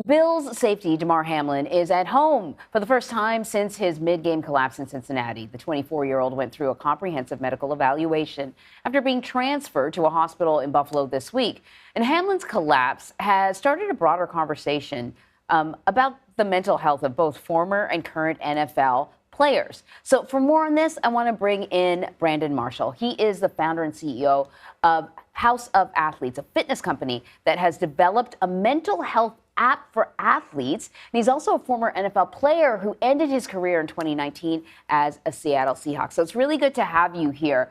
Bills safety Damar Hamlin is at home for the first time since his mid-game collapse in Cincinnati. The 24-year-old went through a comprehensive medical evaluation after being transferred to a hospital in Buffalo this week. And Hamlin's collapse has started a broader conversation about the mental health of both former and current NFL players. So for more on this, I want to bring in Brandon Marshall. He is the founder and CEO of House of Athletes, a fitness company that has developed a mental health app for athletes. And he's also a former NFL player who ended his career in 2019 as a Seattle Seahawks. So it's really good to have you here.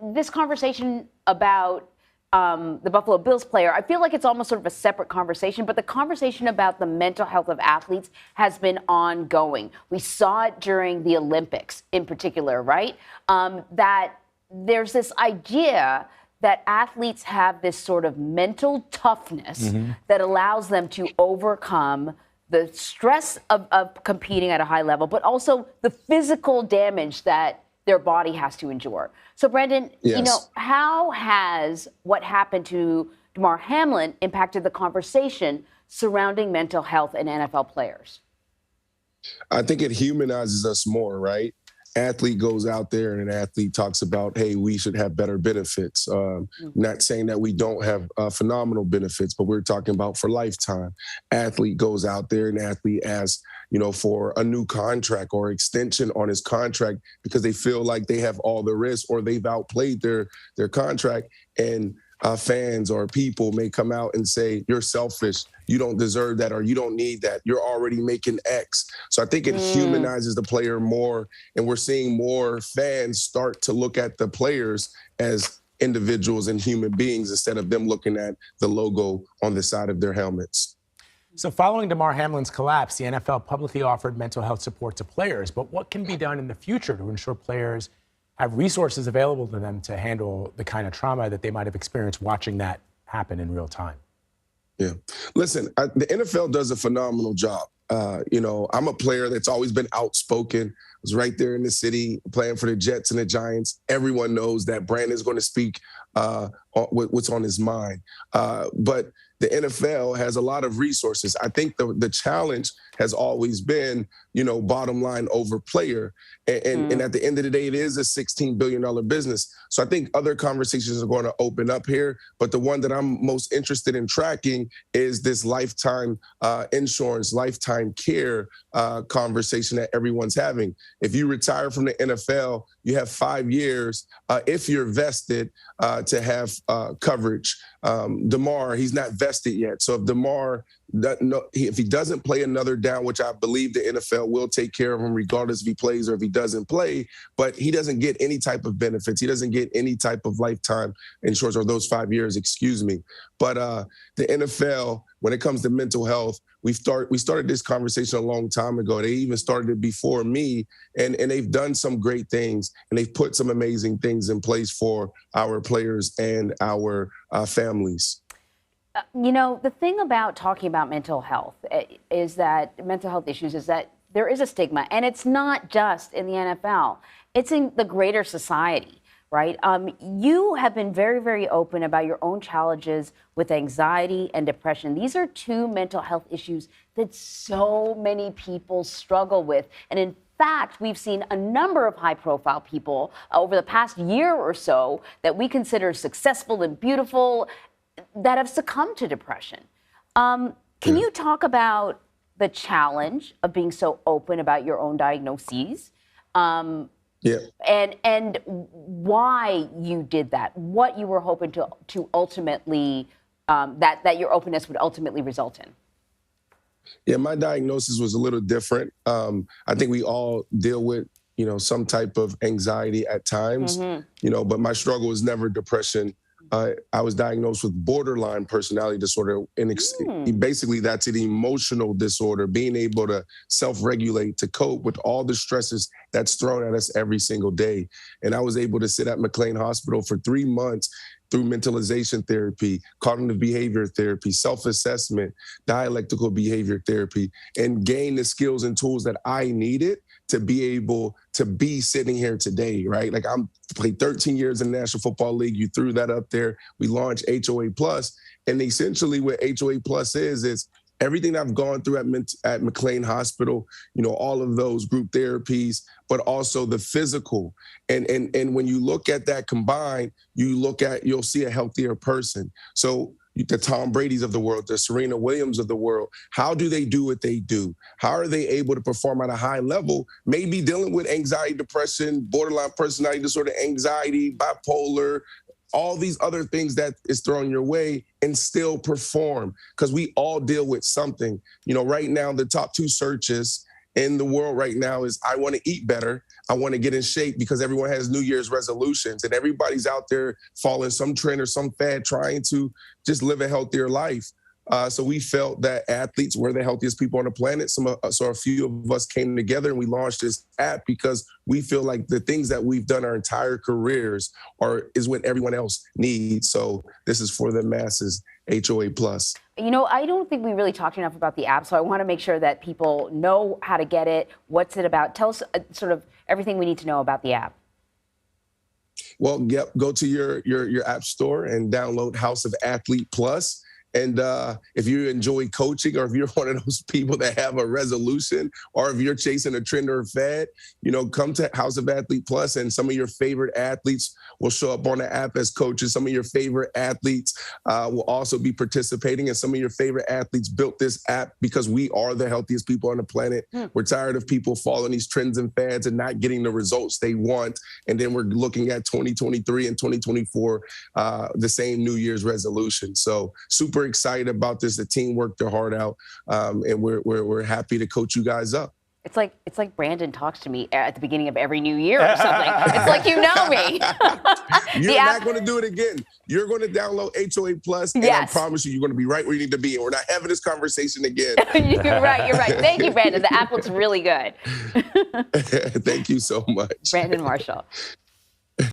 This conversation about the Buffalo Bills player, I feel like it's almost sort of a separate conversation, but the conversation about the mental health of athletes has been ongoing. We saw it during the Olympics in particular, right? That there's this idea that athletes have this sort of mental toughness that allows them to overcome the stress of competing at a high level, but also the physical damage that their body has to endure. So, Brandon, Yes. How has what happened to Damar Hamlin impacted the conversation surrounding mental health in NFL players? I think it humanizes us more, right? Athlete goes out there and an athlete talks about, hey, we should have better benefits. Not saying that we don't have phenomenal benefits, but we're talking about for lifetime. Athlete goes out there and athlete asks, for a new contract or extension on his contract because they feel like they have all the risk or they've outplayed their contract. And fans or people may come out and say, you're selfish, you don't deserve that, or you don't need that, you're already making X. So I think it humanizes the player more, and we're seeing more fans start to look at the players as individuals and human beings instead of them looking at the logo on the side of their helmets. So following Damar Hamlin's collapse, the NFL publicly offered mental health support to players. But what can be done in the future to ensure players have resources available to them to handle the kind of trauma that they might have experienced watching that happen in real time? Yeah. Listen, the NFL does a phenomenal job. I'm a player that's always been outspoken. I was right there in the city playing for the Jets and the Giants. Everyone knows that Brandon's going to speak what's on his mind. But the NFL has a lot of resources. I think the challenge has always been, bottom line over player. And at the end of the day, it is a $16 billion business. So I think other conversations are going to open up here. But the one that I'm most interested in tracking is this lifetime insurance, lifetime care conversation that everyone's having. If you retire from the NFL, you have 5 years, if you're vested, to have coverage. Damar, he's not vested yet. So if Damar, if he doesn't play another down, which I believe the NFL will take care of him regardless if he plays or if he doesn't play, but he doesn't get any type of benefits. He doesn't get any type of lifetime insurance, or those 5 years, excuse me. But the NFL, when it comes to mental health, we started this conversation a long time ago. They even started it before me, and they've done some great things, and they've put some amazing things in place for our players and our families. The thing about talking about mental health is that mental health issues is that there is a stigma, and it's not just in the NFL. It's in the greater society, right? You have been very, very open about your own challenges with anxiety and depression. These are two mental health issues that so many people struggle with. And in fact, we've seen a number of high-profile people over the past year or so that we consider successful and beautiful that have succumbed to depression. Can you talk about the challenge of being so open about your own diagnoses? And why you did that, what you were hoping to ultimately, that your openness would ultimately result in? Yeah, my diagnosis was a little different. I think we all deal with, some type of anxiety at times, but my struggle was never depression. I was diagnosed with borderline personality disorder. And basically, that's an emotional disorder, being able to self-regulate, to cope with all the stresses that's thrown at us every single day. And I was able to sit at McLean Hospital for 3 months through mentalization therapy, cognitive behavior therapy, self-assessment, dialectical behavior therapy, and gain the skills and tools that I needed to be able to be sitting here today, right? Like, I'm played 13 years in the National Football League. You threw that up there. We launched HOA Plus, And essentially what HOA Plus is everything I've gone through at McLean Hospital, all of those group therapies, but also the physical. And when you look at that combined, you'll see a healthier person. So the Tom Brady's of the world, the Serena Williams of the world, how do they do what they do? How are they able to perform at a high level, maybe dealing with anxiety, depression, borderline personality disorder, anxiety, bipolar, all these other things that is thrown your way, and still perform? Because we all deal with something. Right now, the top 2 searches in the world right now is I want to eat better. I want to get in shape, because everyone has New Year's resolutions and everybody's out there following some trend or some fad, trying to just live a healthier life. So we felt that athletes were the healthiest people on the planet. So a few of us came together and we launched this app, because we feel like the things that we've done our entire careers is what everyone else needs. So this is for the masses, HOA Plus. I don't think we really talked enough about the app, so I want to make sure that people know how to get it. What's it about? Tell us sort of everything we need to know about the app. Well, go to your app store and download House of Athlete Plus. And if you enjoy coaching, or if you're one of those people that have a resolution, or if you're chasing a trend or a fad, come to House of Athlete Plus, and some of your favorite athletes will show up on the app as coaches. Some of your favorite athletes will also be participating, and some of your favorite athletes built this app because we are the healthiest people on the planet. We're tired of people following these trends and fads and not getting the results they want. And then we're looking at 2023 and 2024, the same New Year's resolution. So super excited about this. The team worked their heart out, and we're happy to coach you guys up. It's like Brandon talks to me at the beginning of every new year or something. It's like you know me. You're not going to do it again. You're going to download HOA Plus, and I promise you, you're going to be right where you need to be. And we're not having this conversation again. You're right. Thank you, Brandon. The app looks really good. Thank you so much. Brandon Marshall.